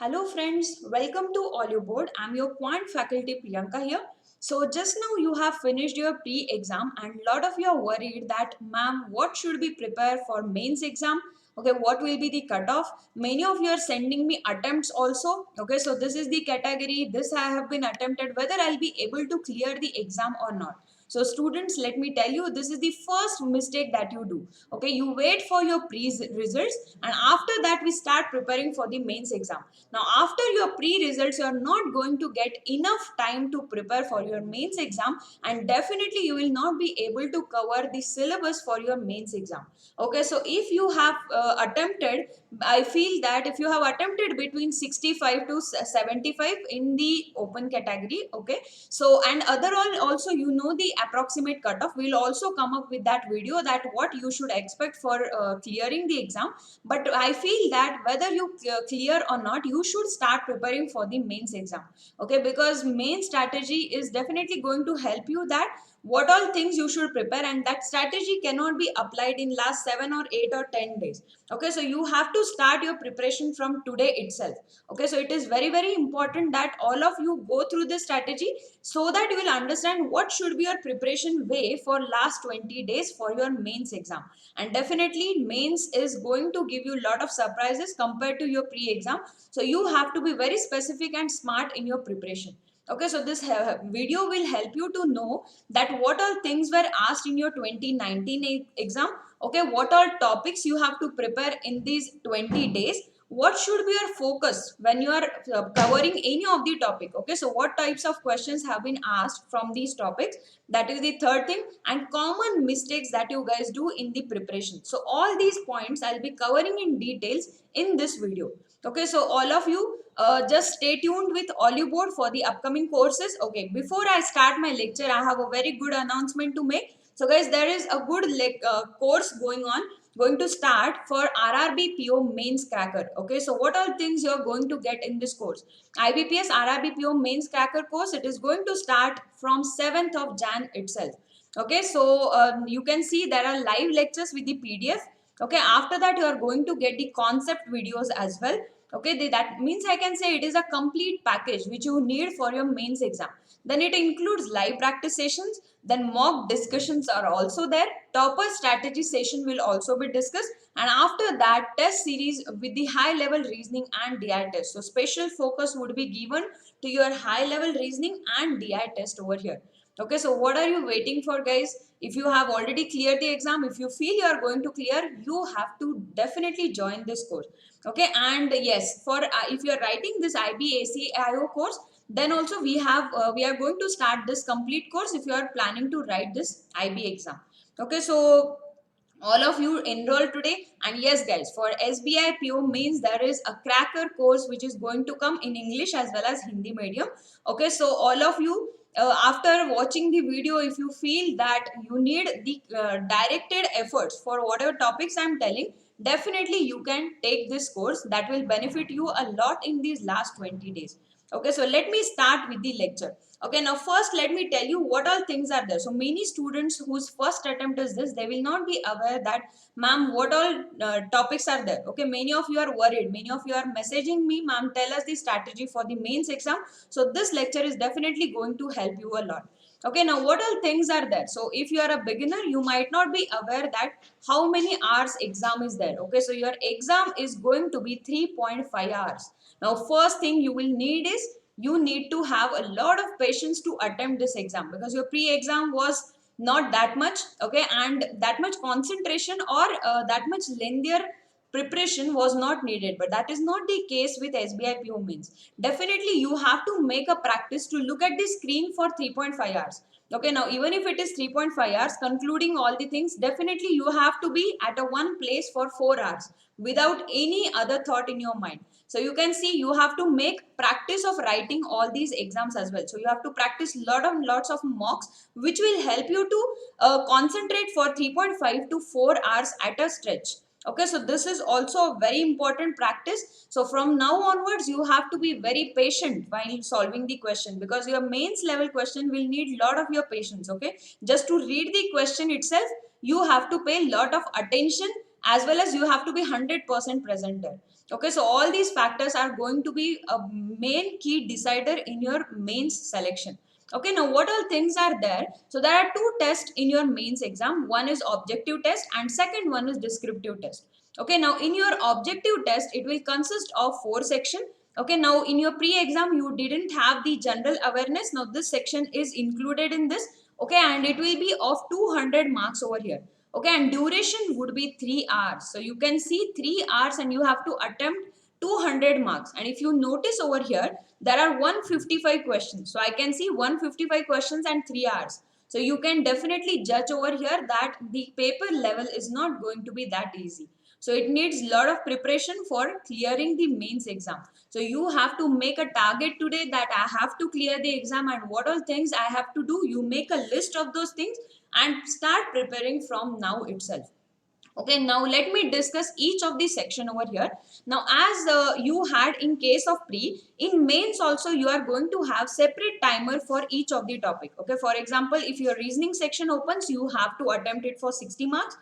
Hello friends, welcome to Oliveboard. I'm your Quant faculty Priyanka here. So just now you have finished your pre-exam and lot of you are worried that ma'am, what should be prepared for mains exam? Okay, what will be the cutoff? Many of you are sending me attempts also. Okay, so this is the category, this I have been attempted, whether I'll be able to clear the exam or not. So students, let me tell you, this is the first mistake that you do. Okay, you wait for your pre-results and after that we start preparing for the mains exam. Now, after your pre-results, you are not going to get enough time to prepare for your mains exam, and definitely you will not be able to cover the syllabus for your mains exam. Okay, so if you have attempted, I feel that if you have attempted between 65 to 75 in the open category, okay, so and other all also you know the approximate cutoff. We'll also come up with that video that what you should expect for clearing the exam. But I feel that whether you clear or not, you should start preparing for the mains exam. Okay, because main strategy is definitely going to help you that what all things you should prepare, and that strategy cannot be applied in last 7 or 8 or 10 days. Okay, so you have to start your preparation from today itself. Okay, so it is very important that all of you go through this strategy so that you will understand what should be your preparation way for last 20 days for your mains exam. And definitely mains is going to give you a lot of surprises compared to your pre-exam, so you have to be very specific and smart in your preparation. Okay, so this video will help you to know that what all things were asked in your 2019 exam. Okay, what all topics you have to prepare in these 20 days, what should be your focus when you are covering any of the topic. Okay, so what types of questions have been asked from these topics, that is the third thing, and common mistakes that you guys do in the preparation. So all these points I'll be covering in details in this video. Okay, so all of you just stay tuned with Oliveboard for the upcoming courses. Okay, before I start my lecture, I have a very good announcement to make. So guys, there is a good course going to start for RRB PO Mains Cracker. Okay, so what all things you are going to get in this course? IBPS RRB PO Mains Cracker course, it is going to start from 7th of Jan itself. Okay, so you can see there are live lectures with the PDF. Okay, after that you are going to get the concept videos as well. Okay, that means I can say it is a complete package which you need for your mains exam. Then it includes live practice sessions, then mock discussions are also there, topper strategy session will also be discussed, and after that test series with the high level reasoning and DI test. So special focus would be given to your high level reasoning and DI test over here. Okay, so what are you waiting for, guys? If you have already cleared the exam, if you feel you are going to clear, you have to definitely join this course. Okay, and yes, for if you are writing this IBACIO course, then also we are going to start this complete course if you are planning to write this IB exam. Okay, so all of you enroll today. And yes guys, for SBI PO Mains there is a cracker course which is going to come in English as well as Hindi medium. Okay, so all of you after watching the video, if you feel that you need the directed efforts for whatever topics I'm telling, definitely you can take this course. That will benefit you a lot in these last 20 days. Okay, so let me start with the lecture. Okay, now first let me tell you what all things are there. So many students whose first attempt is this, they will not be aware that ma'am what all topics are there. Okay, many of you are worried, many of you are messaging me, ma'am tell us the strategy for the mains exam. So this lecture is definitely going to help you a lot. Okay, now what all things are there? So if you are a beginner, you might not be aware that how many hours exam is there. Okay, so your exam is going to be 3.5 hours. Now first thing you will need is you need to have a lot of patience to attempt this exam, because your pre-exam was not that much. Okay, and that much concentration or that much lengthier preparation was not needed, but that is not the case with SBI PO Mains. Definitely you have to make a practice to look at the screen for 3.5 hours. Okay, now even if it is 3.5 hours concluding all the things, definitely you have to be at a one place for 4 hours without any other thought in your mind. So you can see you have to make practice of writing all these exams as well. So you have to practice lots of mocks which will help you to concentrate for 3.5 to 4 hours at a stretch. Okay, so this is also a very important practice. So from now onwards you have to be very patient while solving the question, because your mains level question will need lot of your patience. Okay, just to read the question itself you have to pay lot of attention, as well as you have to be 100% present there. Okay, so all these factors are going to be a main key decider in your mains selection. Okay, now what all things are there? So there are two tests in your mains exam. One is objective test and second one is descriptive test. Okay, now in your objective test, it will consist of 4 sections. Okay, now in your pre-exam, you didn't have the general awareness. Now this section is included in this. Okay, and it will be of 200 marks over here. Okay, and duration would be 3 hours. So you can see 3 hours and you have to attempt 200 marks. And if you notice over here, there are 155 questions. So I can see 155 questions and 3 hours. So you can definitely judge over here that the paper level is not going to be that easy. So it needs a lot of preparation for clearing the mains exam. So you have to make a target today that I have to clear the exam, and what all things I have to do. You make a list of those things and start preparing from now itself. Okay, now let me discuss each of the section over here. Now as you had in case of pre, in mains also you are going to have separate timer for each of the topic. Okay, for example, if your reasoning section opens, you have to attempt it for 60 marks.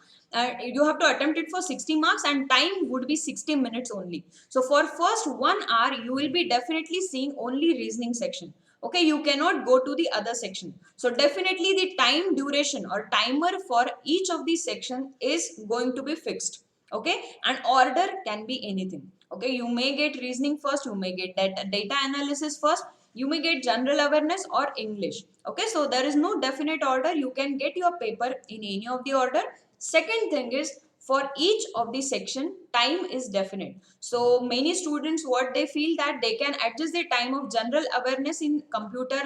You have to attempt it for 60 marks and time would be 60 minutes only. So for first 1 hour you will be definitely seeing only reasoning section. Okay, you cannot go to the other section. So definitely the time duration or timer for each of these section is going to be fixed. Okay, and order can be anything. Okay, you may get reasoning first, you may get data analysis first, you may get general awareness or English. Okay, so there is no definite order. You can get your paper in any of the order. Second thing is, for each of the section, time is definite. So many students, what they feel that they can adjust the time of general awareness in computer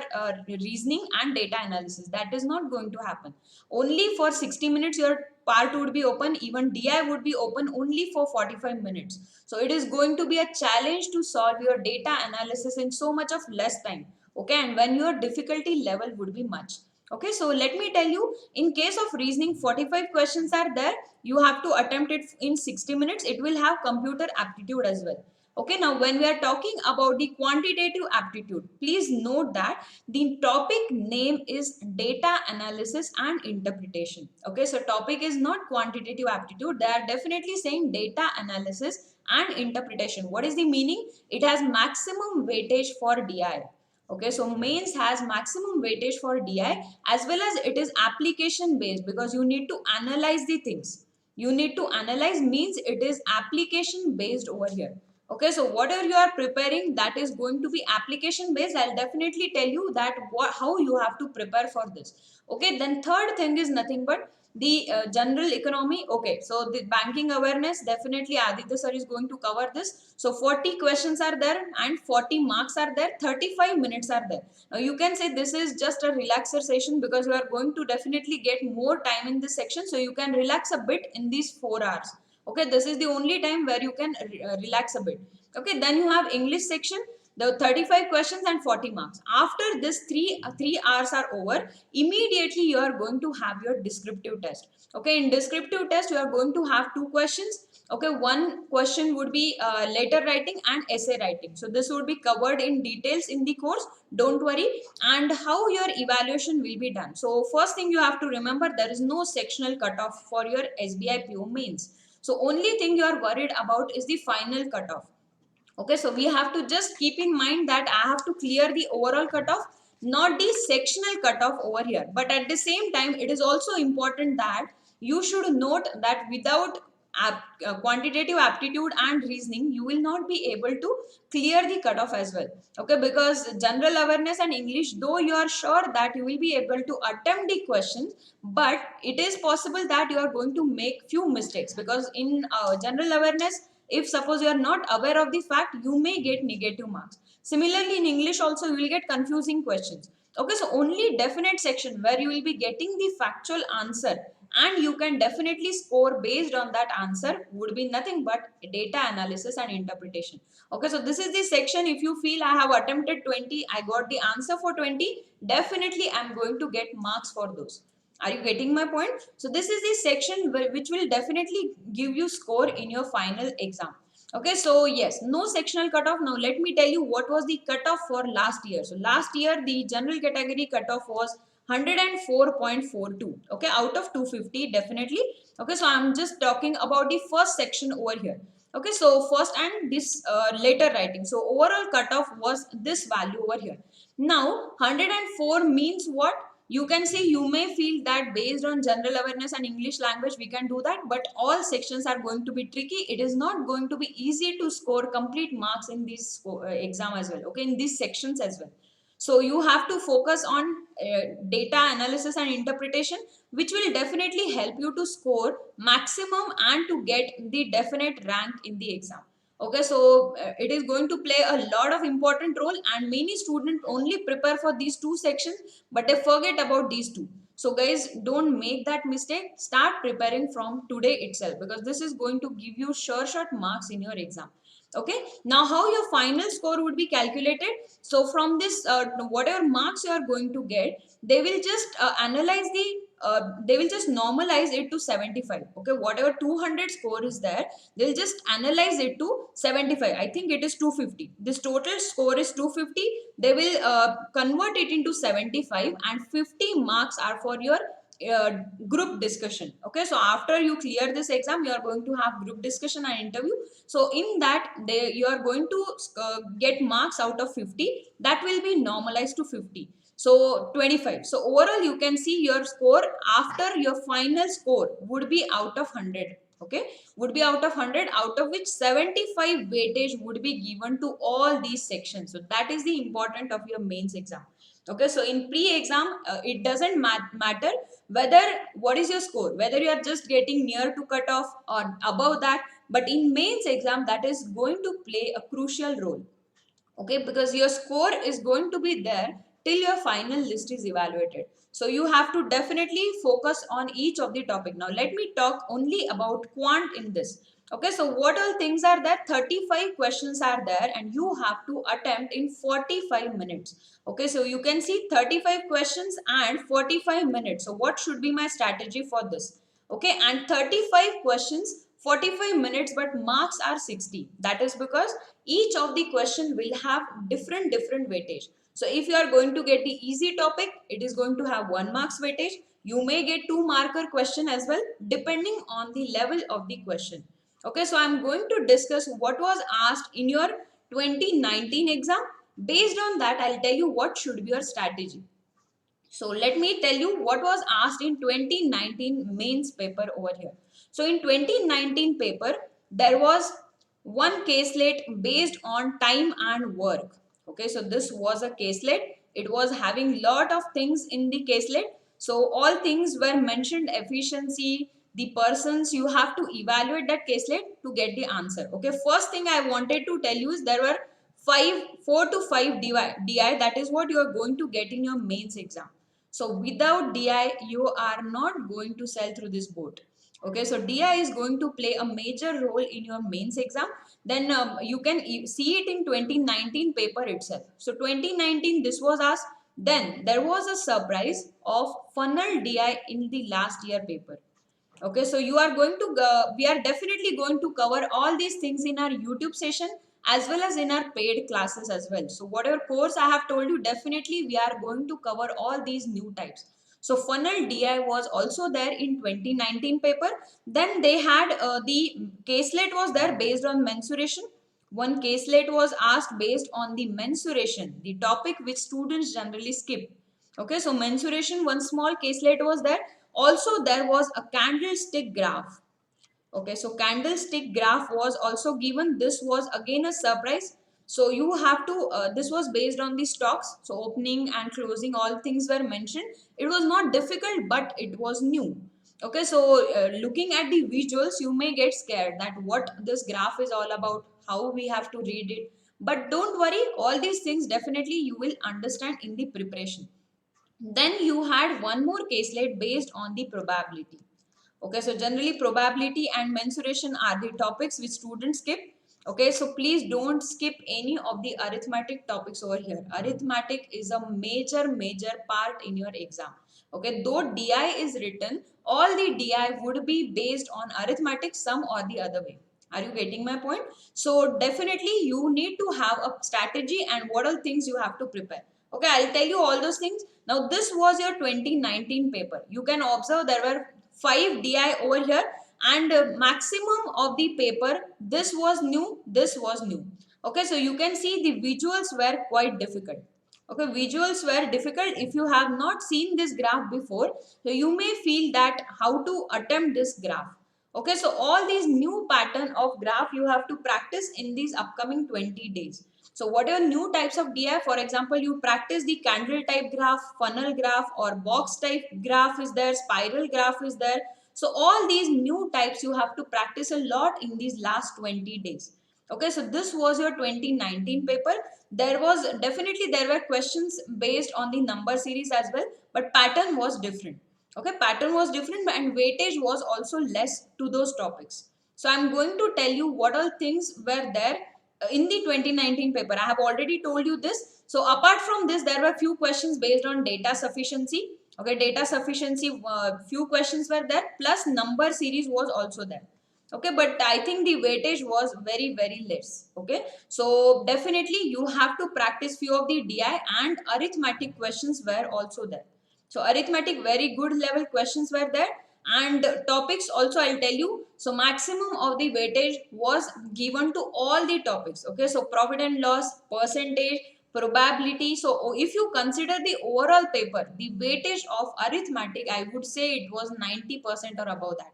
reasoning and data analysis. That is not going to happen. Only for 60 minutes your part would be open. Even DI would be open only for 45 minutes. So it is going to be a challenge to solve your data analysis in so much of less time. Okay, and when your difficulty level would be much. Okay, so let me tell you, in case of reasoning, 45 questions are there. You have to attempt it in 60 minutes. It will have computer aptitude as well. Okay, now when we are talking about the quantitative aptitude, please note that the topic name is data analysis and interpretation. Okay, so topic is not quantitative aptitude. They are definitely saying data analysis and interpretation. What is the meaning? It has maximum weightage for DI. Okay, so mains has maximum weightage for DI, as well as it is application based because you need to analyze the things. You need to analyze means it is application based over here. Okay, so whatever you are preparing, that is going to be application based. I'll definitely tell you that how you have to prepare for this. Okay, then third thing is nothing but the general economy. Okay, so the banking awareness, definitely Aditya Sir is going to cover this. So 40 questions are there and 40 marks are there, 35 minutes are there. Now you can say this is just a relaxer session because you are going to definitely get more time in this section, so you can relax a bit in these 4 hours. Okay, this is the only time where you can relax a bit. Okay, then you have English section, the 35 questions and 40 marks. After this 3 hours are over, immediately you are going to have your descriptive test. Okay, in descriptive test you are going to have 2 questions. Okay, one question would be letter writing and essay writing. So this would be covered in details in the course, don't worry. And how your evaluation will be done. So first thing you have to remember, there is no sectional cutoff for your SBI PO mains. So only thing you are worried about is the final cutoff. Okay, so we have to just keep in mind that I have to clear the overall cutoff, not the sectional cutoff over here. But at the same time, it is also important that you should note that without quantitative aptitude and reasoning, you will not be able to clear the cutoff as well. Okay, because general awareness and English, though you are sure that you will be able to attempt the questions, but it is possible that you are going to make few mistakes, because in general awareness, if suppose you are not aware of the fact, you may get negative marks. Similarly, in English also you will get confusing questions. Okay, so only definite section where you will be getting the factual answer and you can definitely score based on that answer would be nothing but data analysis and interpretation. Okay, so this is the section. If you feel I have attempted 20, I got the answer for 20, definitely I am going to get marks for those. Are you getting my point? So this is the section which will definitely give you score in your final exam. Okay, so yes, no sectional cutoff. Now let me tell you what was the cutoff for last year. So last year the general category cutoff was 104.42. Okay, out of 250 definitely. Okay, so I'm just talking about the first section over here. Okay, so first and this later writing. So overall cutoff was this value over here. Now 104 means what? You can say, you may feel that based on general awareness and English language we can do that, but all sections are going to be tricky. It is not going to be easy to score complete marks in this exam as well. Okay, in these sections as well. So you have to focus on data analysis and interpretation, which will definitely help you to score maximum and to get the definite rank in the exam. Okay, so it is going to play a lot of important role, and many students only prepare for these two sections but they forget about these two. So guys, don't make that mistake. Start preparing from today itself, because this is going to give you sure shot marks in your exam. Okay, now how your final score would be calculated? So from this whatever marks you are going to get, they will just analyze the they will just normalize it to 75. Okay, whatever 200 score is there, they'll just analyze it to 75. I think it is 250. This total score is 250. They will convert it into 75, and 50 marks are for your uh, group discussion. Okay, so after you clear this exam, you are going to have group discussion and interview. So in that, you are going to get marks out of 50. That will be normalized to 50. So 25. So overall you can see your score after your final score would be out of 100. Okay, would be out of 100, out of which 75 weightage would be given to all these sections. So that is the important of your mains exam. Okay, so in pre-exam it doesn't matter whether what is your score, whether you are just getting near to cutoff or above that, but in mains exam that is going to play a crucial role. Okay, because your score is going to be there till your final list is evaluated. So you have to definitely focus on each of the topic. Now let me talk only about quant in this. Okay, so what all things are there? 35 questions are there and you have to attempt in 45 minutes. Okay, so you can see 35 questions and 45 minutes. So what should be my strategy for this? Okay, and 35 questions, 45 minutes, but marks are 60. That is because each of the question will have different weightage. So if you are going to get the easy topic, it is going to have 1 marks weightage. You may get 2 marker question as well, depending on the level of the question. Okay, so I'm going to discuss what was asked in your 2019 exam. Based on that, I'll tell you what should be your strategy. So let me tell you what was asked in 2019 mains paper over here. So in 2019 paper, there was one caselet based on time and work. Okay, so this was a caselet. It was having lot of things in the caselet. So all things were mentioned: efficiency, the persons. You have to evaluate that caselet to get the answer. Okay, first thing I wanted to tell you is there were 4 to 5 DI. That is what you are going to get in your mains exam. So without DI, you are not going to sail through this boat. Okay, so DI is going to play a major role in your mains exam. Then you can see it in 2019 paper itself. So 2019 this was asked. Then there was a surprise of funnel DI in the last year paper. Okay, so you are going to we are definitely going to cover all these things in our YouTube session as well as in our paid classes as well. So whatever course I have told you, definitely we are going to cover all these new types. So funnel DI was also there in 2019 paper. Then they had the caselet was there based on mensuration. One caselet was asked based on the mensuration, the topic which students generally skip. Okay, so mensuration, one small caselet was there. Also, there was a candlestick graph. Okay, so candlestick graph was also given. This was again a surprise. So you have to, this was based on the stocks. So opening and closing, all things were mentioned. It was not difficult, but it was new. Okay, so looking at the visuals, you may get scared that what this graph is all about, how we have to read it. But don't worry, all these things definitely you will understand in the preparation. Then you had one more caselet based on the probability. Okay, so generally probability and mensuration are the topics which students skip. Okay, so please don't skip any of the arithmetic topics over here. Arithmetic is a major part in your exam. Okay, though DI is written, all the DI would be based on arithmetic some or the other way. Are you getting my point? So definitely you need to have a strategy and what all things you have to prepare. Okay, I'll tell you all those things. Now this was your 2019 paper. You can observe there were 5 DI over here and maximum of the paper, this was new, this was new. Okay, so you can see the visuals were quite difficult. Okay, visuals were difficult. If you have not seen this graph before, so you may feel that how to attempt this graph. Okay, so all these new pattern of graph you have to practice in these upcoming 20 days. So what are new types of DI? For example, you practice the candle type graph, funnel graph, or box type graph is there, spiral graph is there. So all these new types you have to practice a lot in these last 20 days. Okay, so this was your 2019 paper. There was definitely, there were questions based on the number series as well, but pattern was different. Okay, pattern was different and weightage was also less to those topics. So I'm going to tell you what all things were there in the 2019 paper. I have already told you this. So apart from this, there were few questions based on data sufficiency. Okay, data sufficiency, few questions were there, plus number series was also there. Okay, but I think the weightage was very less. Okay, so definitely you have to practice few of the DI, and arithmetic questions were also there. So arithmetic very good level questions were there, and topics also I'll tell you. So maximum of the weightage was given to all the topics. Okay, so profit and loss, percentage, probability. So if you consider the overall paper, the weightage of arithmetic, I would say it was 90% or above that.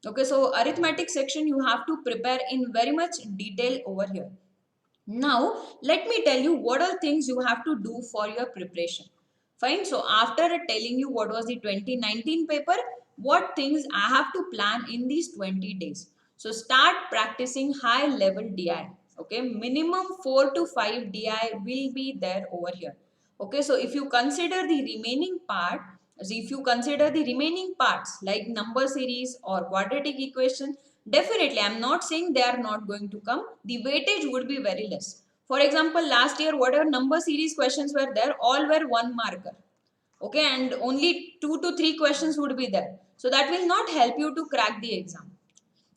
Okay, so arithmetic section you have to prepare in very much detail over here. Now, let me tell you what are things you have to do for your preparation. Fine. So, after telling you what was the 2019 paper, what things I have to plan in these 20 days. So, start practicing high level DI. Okay, minimum 4 to 5 DI will be there over here. Okay, so if you consider the remaining part, so if you consider the remaining parts like number series or quadratic equation, definitely I'm not saying they are not going to come. The weightage would be very less. For example, last year whatever number series questions were there, all were one marker. Okay, and only 2 to 3 questions would be there. So that will not help you to crack the exam.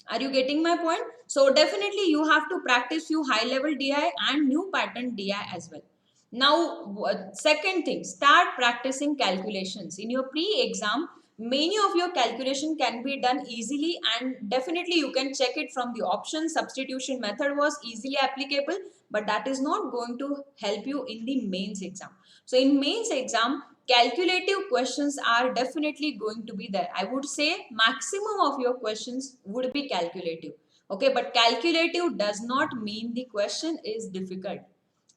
Are you getting my point? So definitely you have to practice few high level DI and new pattern DI as well. Now, second thing, start practicing calculations. In your pre-exam, many of your calculation can be done easily, and definitely you can check it from the option. Substitution method was easily applicable, but that is not going to help you in the mains exam. So in mains exam, calculative questions are definitely going to be there. I would say maximum of your questions would be calculative. Okay, but calculative does not mean the question is difficult.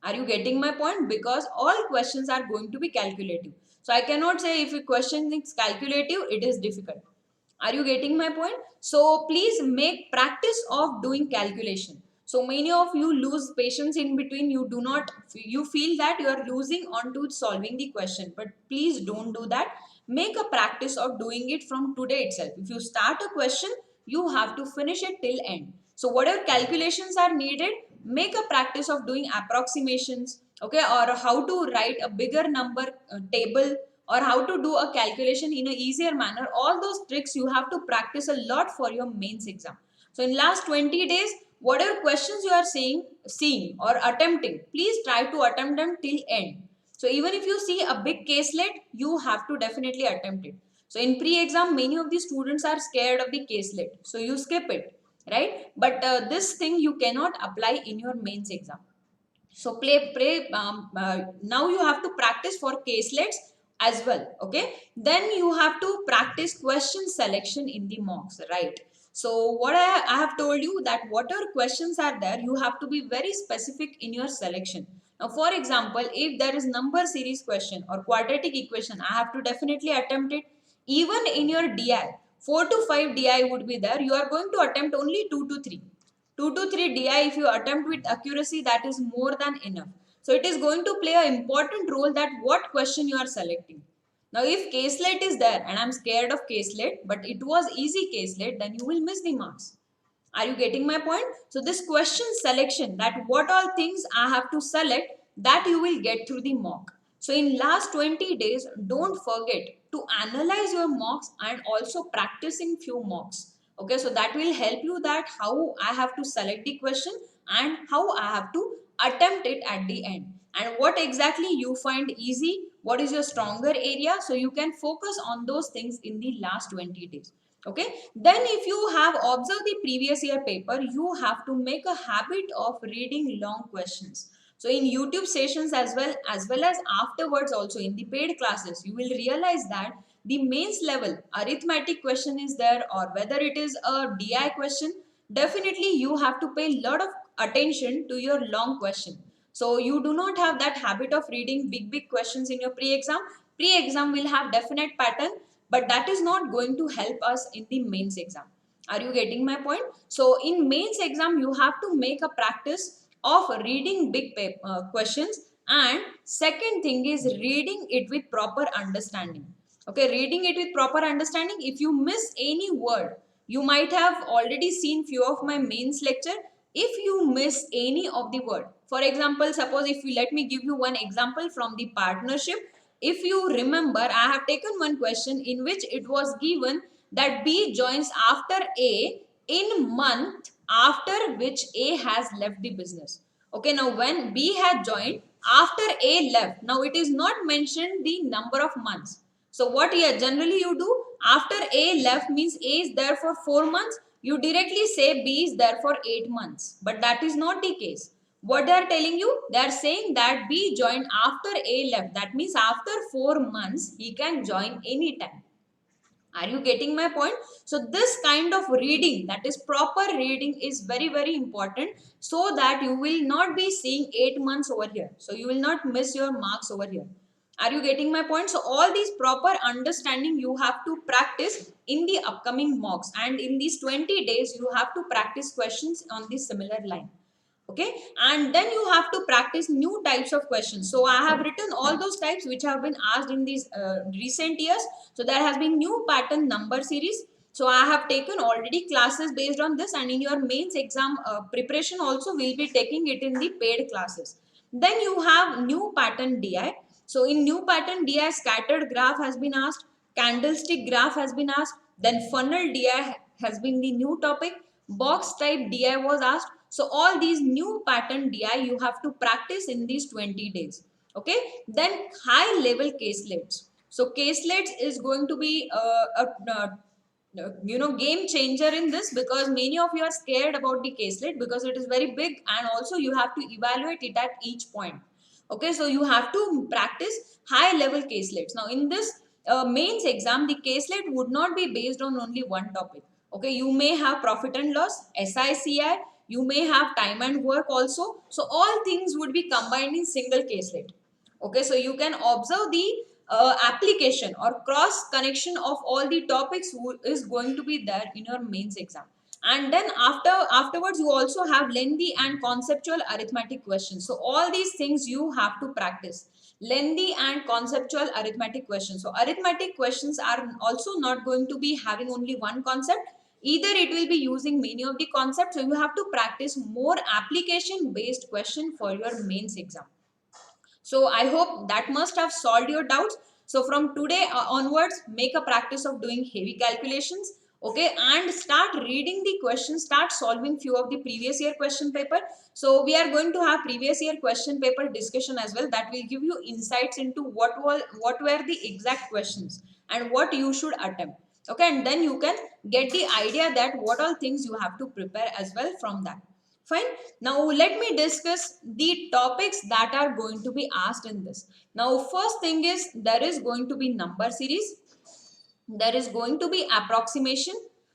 Are you getting my point? Because all questions are going to be calculative. So I cannot say if a question is calculative, it is difficult. Are you getting my point? So please make practice of doing calculation. So many of you lose patience in between. You do not, you feel that you are losing on to solving the question. But please don't do that. Make a practice of doing it from today itself. If you start a question, you have to finish it till end. So whatever calculations are needed, make a practice of doing approximations, okay, or how to write a bigger number table, or how to do a calculation in a easier manner. All those tricks you have to practice a lot for your mains exam. So in last 20 days, whatever questions you are seeing or attempting, please try to attempt them till end. So even if you see a big caselet, you have to definitely attempt it. So in pre-exam, many of the students are scared of the caselet, so you skip it, right? But this thing you cannot apply in your mains exam. So now you have to practice for caselets as well. Okay, then you have to practice question selection in the mocks, right? So what I have told you that whatever questions are there, you have to be very specific in your selection. Now for example, if there is number series question or quadratic equation, I have to definitely attempt it. Even in your DI, 4 to 5 DI would be there. You are going to attempt only 2 to 3. 2 to 3 DI, if you attempt with accuracy, that is more than enough. So it is going to play an important role that what question you are selecting. Now if caselet is there and I'm scared of caselet, but it was easy caselet, then you will miss the marks. Are you getting my point? So this question selection, that what all things I have to select, that you will get through the mock. So in last 20 days, don't forget to analyze your mocks and also practicing few mocks. Okay, so that will help you that how I have to select the question and how I have to attempt it at the end. And what exactly you find easy, what is your stronger area, so you can focus on those things in the last 20 days. Okay, then if you have observed the previous year paper, you have to make a habit of reading long questions. So in YouTube sessions as well as afterwards also in the paid classes, you will realize that the mains level arithmetic question is there, or whether it is a DI question, definitely you have to pay a lot of attention to your long question. So you do not have that habit of reading big questions in your pre-exam. Pre-exam will have definite pattern, but that is not going to help us in the mains exam. Are you getting my point? So in mains exam, you have to make a practice of reading big questions, and second thing is reading it with proper understanding. Okay, reading it with proper understanding. If you miss any word, you might have already seen few of my mains lecture. If you miss any of the word, for example, suppose if you let me give you one example from the partnership. If you remember, I have taken one question in which it was given that B joins after A in month after which A has left the business. Okay, now when B had joined after A left, now it is not mentioned the number of months. So what here generally you do, after A left means A is there for 4 months, you directly say B is there for 8 months. But that is not the case. What they are telling you, they are saying that B joined after A left. That means after 4 months he can join anytime. Are you getting my point? So this kind of reading, that is proper reading, is very important, so that you will not be seeing 8 months over here. So you will not miss your marks over here. Are you getting my point? So all these proper understanding you have to practice in the upcoming mocks, and in these 20 days you have to practice questions on the similar line. Okay, and then you have to practice new types of questions. So I have written all those types which have been asked in these recent years. So there has been new pattern number series. So I have taken already classes based on this, and in your mains exam preparation also we'll be taking it in the paid classes. Then you have new pattern DI. So in new pattern DI, scattered graph has been asked, candlestick graph has been asked, then funnel DI has been the new topic, box type DI was asked. So all these new pattern DI you have to practice in these 20 days. Okay, then high level caselets. So caselets is going to be game changer in this, because many of you are scared about the caselet because it is very big, and also you have to evaluate it at each point. Okay, so you have to practice high level caselets. Now in this mains exam, the caselet would not be based on only one topic. Okay, you may have profit and loss, SICI, you may have time and work also. So all things would be combined in single caselet. Okay, so you can observe the application or cross connection of all the topics is going to be there in your mains exam. And then afterwards you also have lengthy and conceptual arithmetic questions. So all these things you have to practice, lengthy and conceptual arithmetic questions. So arithmetic questions are also not going to be having only one concept, either it will be using many of the concepts. So you have to practice more application based question for your mains exam. So I hope that must have solved your doubts. So from today onwards, make a practice of doing heavy calculations. Okay, and start reading the questions, start solving few of the previous year question paper. So we are going to have previous year question paper discussion as well, that will give you insights into what were the exact questions and what you should attempt. Okay, and then you can get the idea that what all things you have to prepare as well from that. Fine. Now let me discuss the topics that are going to be asked in this. Now first thing is, there is going to be number series, there is going to be approximation,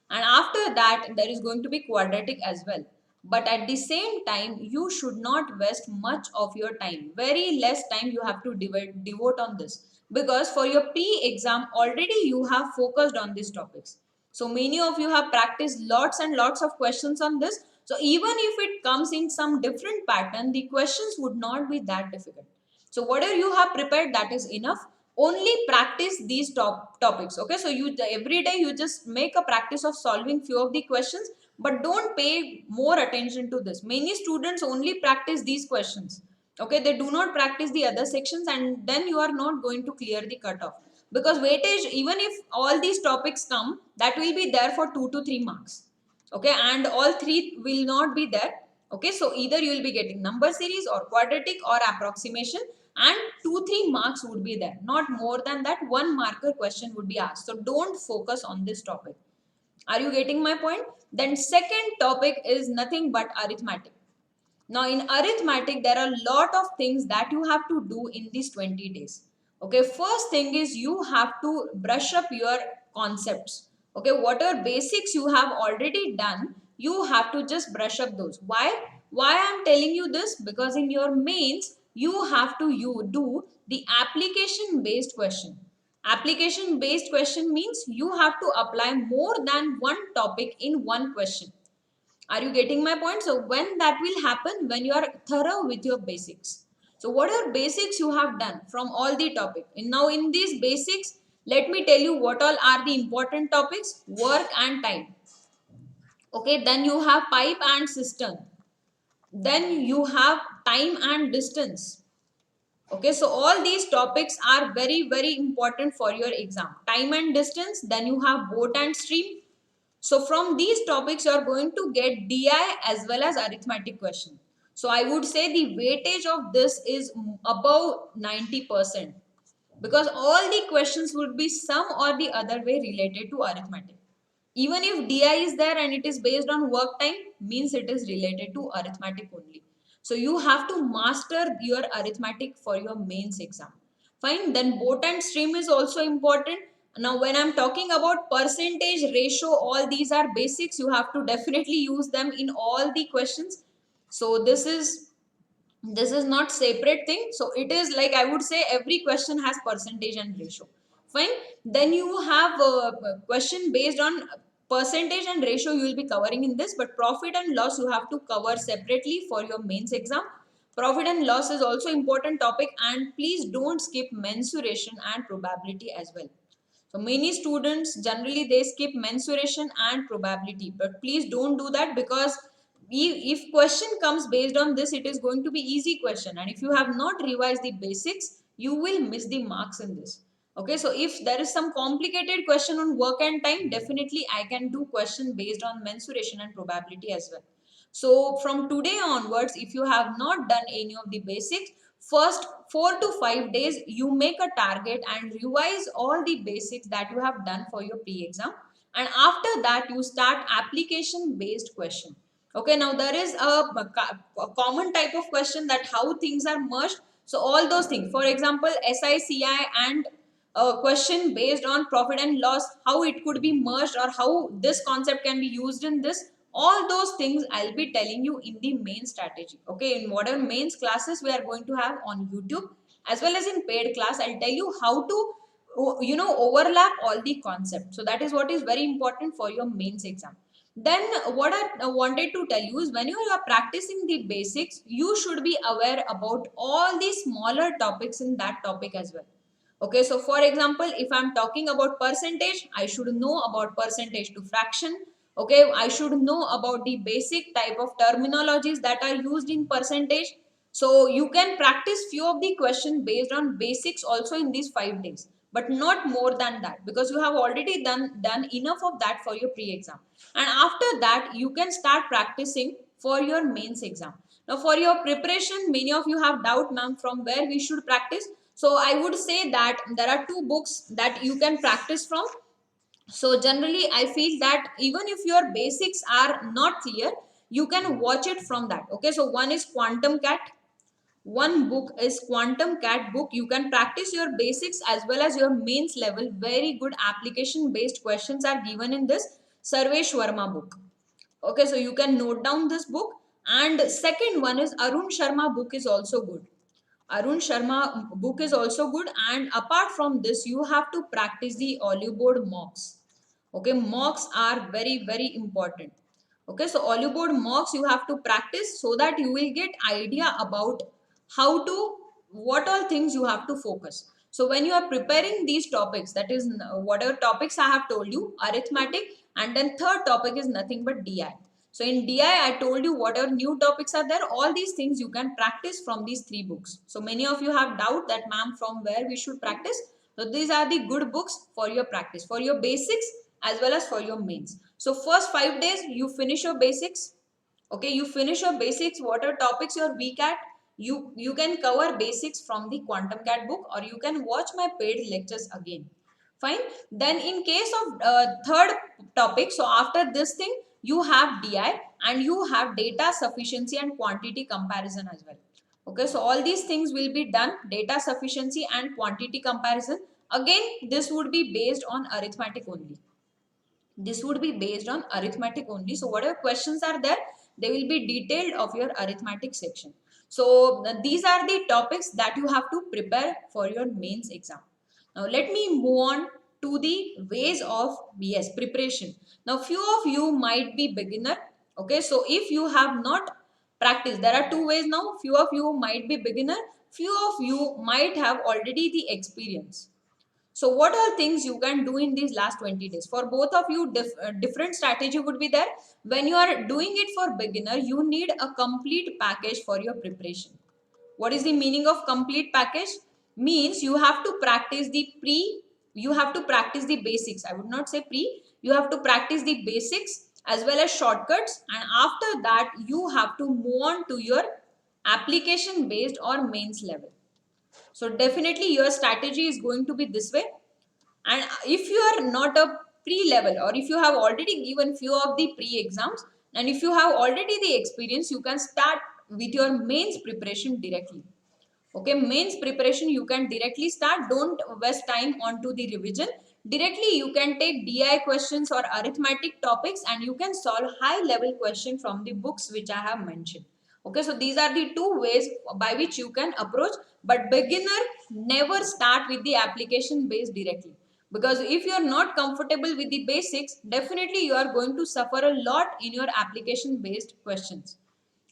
and after that there is going to be quadratic as well. But at the same time, you should not waste much of your time. Very less time you have to devote on this, because for your pre-exam already you have focused on these topics. So many of you have practiced lots and lots of questions on this. So even if it comes in some different pattern, the questions would not be that difficult. So whatever you have prepared, that is enough. Only practice these topics. Okay, so you every day you just make a practice of solving few of the questions, but don't pay more attention to this. Many students only practice these questions. Okay, they do not practice the other sections, and then you are not going to clear the cutoff, because weightage, even if all these topics come, that will be there for 2 to 3 marks. Okay, and all three will not be there. Okay, so either you will be getting number series or quadratic or approximation, and 2-3 marks would be there, not more than that. 1 marker question would be asked. So don't focus on this topic. Are you getting my point? Then second topic is nothing but arithmetic. Now in arithmetic, there are a lot of things that you have to do in these 20 days. Okay, first thing is you have to brush up your concepts. Okay, whatever basics you have already done, you have to just brush up those. Why I'm telling you this? Because in your mains, you have to do the application based question. Application based question means you have to apply more than one topic in one question. Are you getting my point? So when that will happen? When you are thorough with your basics. So what are basics you have done from all the topic? And now in these basics, let me tell you what all are the important topics. Work and time. Okay, then you have pipe and cistern. Then you have time and distance. Okay, so all these topics are very important for your exam. Time and distance, then you have boat and stream. So from these topics, you are going to get DI as well as arithmetic question. So I would say the weightage of this is above 90%, because all the questions would be some or the other way related to arithmetic. Even if DI is there and it is based on work time, means it is related to arithmetic only. So you have to master your arithmetic for your mains exam. Fine. Then boat and stream is also important. Now when I'm talking about percentage, ratio, all these are basics. You have to definitely use them in all the questions. So this is not separate thing. So it is like, I would say, every question has percentage and ratio. Fine. Then you have a question based on percentage and ratio you will be covering in this, but profit and loss you have to cover separately for your mains exam. Profit and loss is also important topic, and please don't skip mensuration and probability as well. So many students generally they skip mensuration and probability, but please don't do that, because if question comes based on this, it is going to be easy question, and if you have not revised the basics, you will miss the marks in this. Okay, so if there is some complicated question on work and time, definitely I can do question based on mensuration and probability as well. So from today onwards, if you have not done any of the basics, first 4 to 5 days you make a target and revise all the basics that you have done for your pre-exam, and after that you start application based question. Okay, now there is a common type of question that how things are merged. So all those things, for example, SICI and a question based on profit and loss, how it could be merged or how this concept can be used in this, all those things I'll be telling you in the main strategy. Okay, in modern mains classes we are going to have on YouTube, as well as in paid class I'll tell you how to overlap all the concepts. So that is what is very important for your mains exam. Then what I wanted to tell you is, when you are practicing the basics, you should be aware about all the smaller topics in that topic as well. Okay, so for example, if I'm talking about percentage, I should know about percentage to fraction. Okay, I should know about the basic type of terminologies that are used in percentage. So you can practice few of the questions based on basics also in these 5 days, but not more than that, because you have already done enough of that for your pre-exam. And after that, you can start practicing for your mains exam. Now for your preparation, many of you have doubt, ma'am, from where we should practice. So I would say that there are two books that you can practice from. So generally I feel that even if your basics are not clear, you can watch it from that. Okay, so one is Quantum Cat. One book is Quantum Cat book. You can practice your basics as well as your mains level. Very good application based questions are given in this Sarvesh Verma book. Okay, so you can note down this book. And second one is Arun Sharma book is also good. Arun Sharma book is also good, and apart from this, you have to practice the Oliveboard mocks. Okay, mocks are very important. Okay, so Oliveboard mocks you have to practice so that you will get idea about how to, what all things you have to focus. So when you are preparing these topics, that is whatever topics I have told you, arithmetic, and then third topic is nothing but DI. So in DI, I told you whatever new topics are there, all these things you can practice from these three books. So many of you have doubt that, ma'am, from where we should practice. So these are the good books for your practice, for your basics as well as for your mains. So first 5 days you finish your basics. Okay, you finish your basics, whatever topics you're weak at, you can cover basics from the Quantum Cat book, or you can watch my paid lectures again. Fine. Then in case of third topic, so after this thing, you have DI and you have data sufficiency and quantity comparison as well. Okay, so all these things will be done, data sufficiency and quantity comparison. Again, this would be based on arithmetic only. This would be based on arithmetic only. So whatever questions are there, they will be detailed of your arithmetic section. So these are the topics that you have to prepare for your mains exam. Now let me move on to the ways of preparation. Now few of you might be beginner. Okay, so if you have not practiced, there are two ways now. Few of you might be beginner, few of you might have already the experience. So what are things you can do in these last 20 days? For both of you, different strategy would be there. When you are doing it for beginner, you need a complete package for your preparation. What is the meaning of complete package? Means you have to practice you have to practice the basics. I would not say you have to practice the basics as well as shortcuts, and after that you have to move on to your application based or mains level. So definitely your strategy is going to be this way. And if you are not a pre-level, or if you have already given few of the pre-exams, and if you have already the experience, you can start with your mains preparation directly. Okay, mains preparation you can directly start. Don't waste time onto the revision. Directly you can take DI questions or arithmetic topics and you can solve high level question from the books which I have mentioned. Okay, so these are the two ways by which you can approach, but beginner never start with the application based directly, because if you are not comfortable with the basics, definitely you are going to suffer a lot in your application based questions.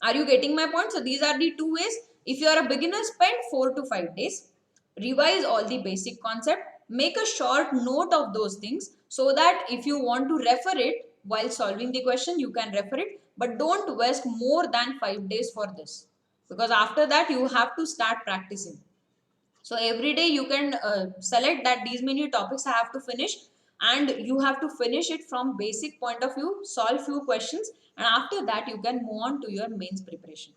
Are you getting my point? So these are the two ways. If you are a beginner, spend 4 to 5 days. Revise all the basic concept. Make a short note of those things so that if you want to refer it while solving the question, you can refer it. But don't waste more than 5 days for this, because after that you have to start practicing. So every day you can select that these many topics I have to finish, and you have to finish it from basic point of view, solve few questions, and after that you can move on to your mains preparation.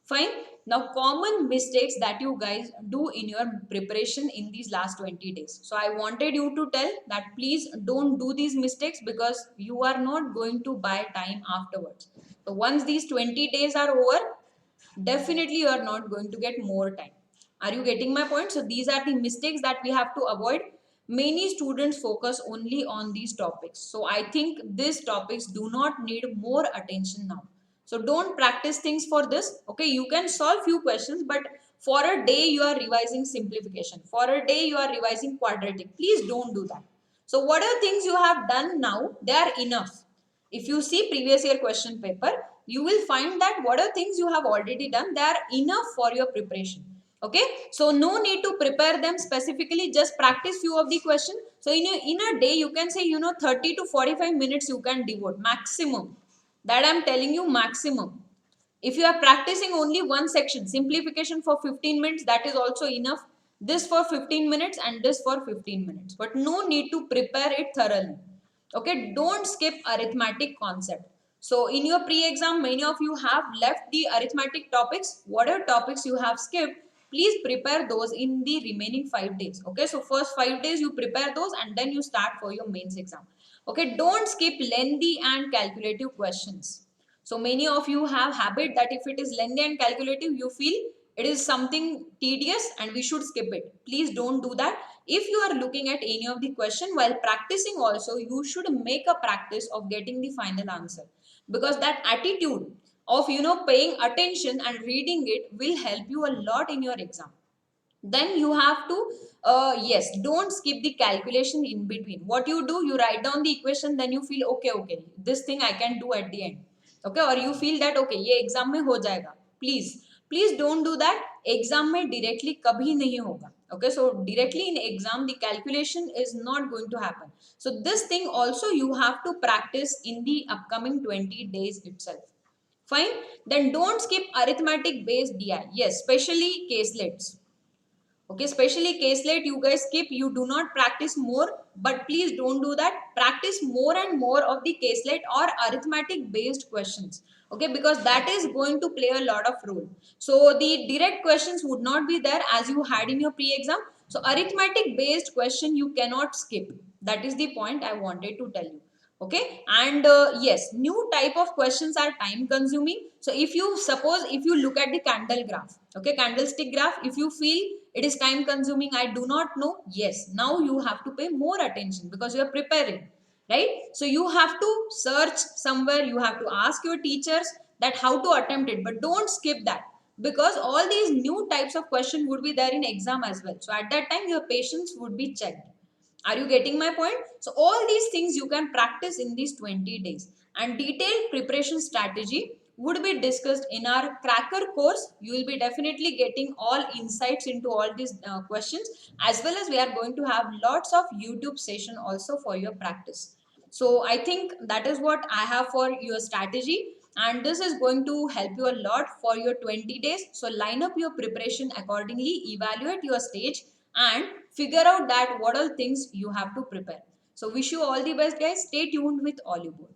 Fine. Now common mistakes that you guys do in your preparation in these last 20 days. So I wanted you to tell that please don't do these mistakes, because you are not going to buy time afterwards. So once these 20 days are over, definitely you are not going to get more time. Are you getting my point? So these are the mistakes that we have to avoid. Many students focus only on these topics, so I think these topics do not need more attention now. So don't practice things for this. Okay, you can solve few questions, but for a day you are revising simplification, for a day you are revising quadratic. Please don't do that. So whatever things you have done now, they are enough. If you see previous year question paper, you will find that whatever things you have already done, they are enough for your preparation. Okay, so no need to prepare them specifically, just practice few of the question. So in a day you can say 30 to 45 minutes you can devote maximum. That I am telling you, maximum. If you are practicing only one section, simplification for 15 minutes, that is also enough. This for 15 minutes and this for 15 minutes. But no need to prepare it thoroughly. Okay, don't skip arithmetic concept. So in your pre-exam, many of you have left the arithmetic topics. Whatever topics you have skipped, please prepare those in the remaining 5 days. Okay, so first 5 days you prepare those and then you start for your mains exam. Okay, don't skip lengthy and calculative questions. So many of you have habit that if it is lengthy and calculative, you feel it is something tedious and we should skip it. Please don't do that. If you are looking at any of the question while practicing also, you should make a practice of getting the final answer, because that attitude of paying attention and reading it will help you a lot in your exam. Then you have to yes, don't skip the calculation in between. What you do, you write down the equation, then you feel okay, this thing I can do at the end. Okay, or you feel that okay, ye exam mein ho jayega. Please don't do that. Exam mein directly kabhi nahi hoga. Okay, so directly in exam the calculation is not going to happen. So this thing also you have to practice in the upcoming 20 days itself. Fine. Then don't skip arithmetic based DI. Yes, especially caselets. Okay, especially caselet you guys skip, you do not practice more, but please don't do that. Practice more and more of the caselet or arithmetic based questions. Okay, because that is going to play a lot of role. So the direct questions would not be there as you had in your pre-exam. So arithmetic based question you cannot skip. That is the point I wanted to tell you. Okay, and yes, new type of questions are time consuming. So if you suppose, if you look at the candle graph, okay, candlestick graph, if you feel it is time consuming, I do not know, yes, now you have to pay more attention because you are preparing, right? So you have to search somewhere, you have to ask your teachers that how to attempt it, but don't skip that, because all these new types of question would be there in exam as well. So at that time your patience would be checked. Are you getting my point? So all these things you can practice in these 20 days, and detailed preparation strategy would be discussed in our cracker course. You will be definitely getting all insights into all these questions, as well as we are going to have lots of YouTube session also for your practice. So I think that is what I have for your strategy, and this is going to help you a lot for your 20 days. So line up your preparation accordingly, evaluate your stage, and figure out that what all things you have to prepare. So wish you all the best, guys. Stay tuned with Oliveboard.